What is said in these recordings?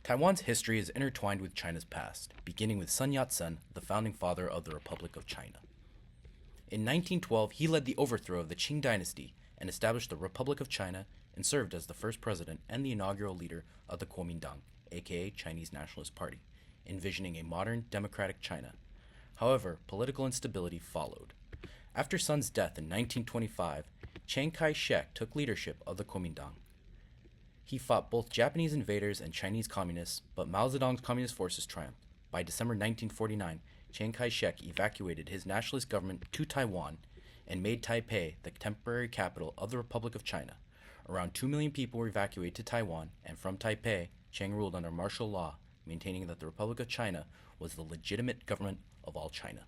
Taiwan's history is intertwined with China's past, beginning with Sun Yat-sen, the founding father of the Republic of China. In 1912, he led the overthrow of the Qing dynasty and established the Republic of China and served as the first president and the inaugural leader of the Kuomintang, aka Chinese Nationalist Party, envisioning a modern, democratic China. However, political instability followed. After Sun's death in 1925, Chiang Kai-shek took leadership of the Kuomintang. He fought both Japanese invaders and Chinese communists, but Mao Zedong's communist forces triumphed. By December 1949, Chiang Kai-shek evacuated his nationalist government to Taiwan and made Taipei the temporary capital of the Republic of China. Around 2 million people were evacuated to Taiwan, and from Taipei, Chiang ruled under martial law, maintaining that the Republic of China was the legitimate government of all China.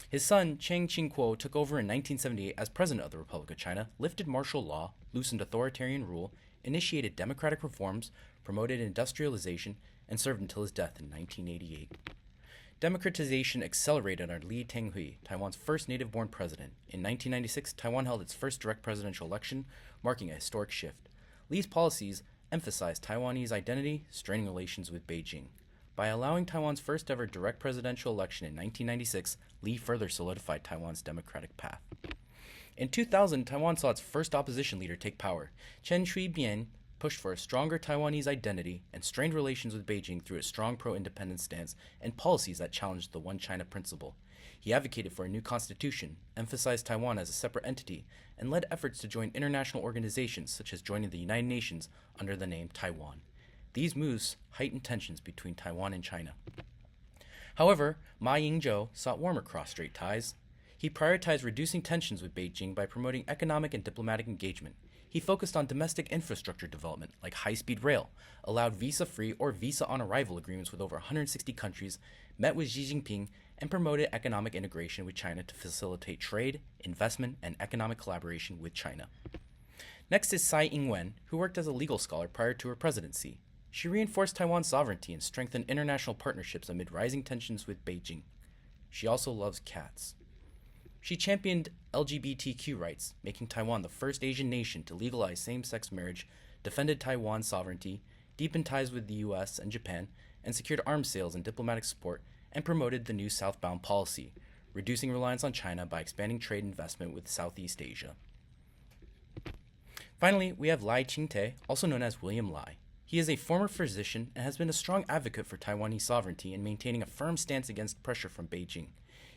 His son, Chiang Ching-kuo, took over in 1978 as president of the Republic of China, lifted martial law, loosened authoritarian rule, initiated democratic reforms, promoted industrialization, and served until his death in 1988. Democratization accelerated under Lee Teng-hui, Taiwan's first native-born president. In 1996, Taiwan held its first direct presidential election, marking a historic shift. Lee's policies emphasized Taiwanese identity, straining relations with Beijing. By allowing Taiwan's first-ever direct presidential election in 1996, Lee further solidified Taiwan's democratic path. In 2000, Taiwan saw its first opposition leader take power. Chen Shui-bian pushed for a stronger Taiwanese identity and strained relations with Beijing through a strong pro-independence stance and policies that challenged the One China principle. He advocated for a new constitution, emphasized Taiwan as a separate entity, and led efforts to join international organizations such as joining the United Nations under the name Taiwan. These moves heightened tensions between Taiwan and China. However, Ma Ying-jeou sought warmer cross-strait ties. He prioritized reducing tensions with Beijing by promoting economic and diplomatic engagement. He focused on domestic infrastructure development, like high-speed rail, allowed visa-free or visa-on-arrival agreements with over 160 countries, met with Xi Jinping, and promoted economic integration with China to facilitate trade, investment, and economic collaboration with China. Next is Tsai Ing-wen, who worked as a legal scholar prior to her presidency. She reinforced Taiwan's sovereignty and strengthened international partnerships amid rising tensions with Beijing. She also loves cats. She championed LGBTQ rights, making Taiwan the first Asian nation to legalize same-sex marriage, defended Taiwan's sovereignty, deepened ties with the US and Japan, and secured arms sales and diplomatic support, and promoted the new southbound policy, reducing reliance on China by expanding trade investment with Southeast Asia. Finally, we have Lai Ching-te, also known as William Lai. He is a former physician and has been a strong advocate for Taiwanese sovereignty and maintaining a firm stance against pressure from Beijing.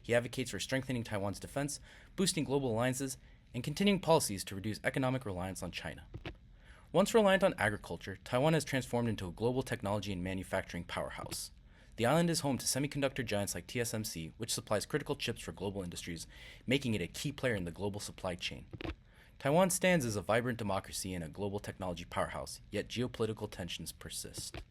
He advocates for strengthening Taiwan's defense, boosting global alliances, and continuing policies to reduce economic reliance on China. Once reliant on agriculture, Taiwan has transformed into a global technology and manufacturing powerhouse. The island is home to semiconductor giants like TSMC, which supplies critical chips for global industries, making it a key player in the global supply chain. Taiwan stands as a vibrant democracy and a global technology powerhouse, yet geopolitical tensions persist.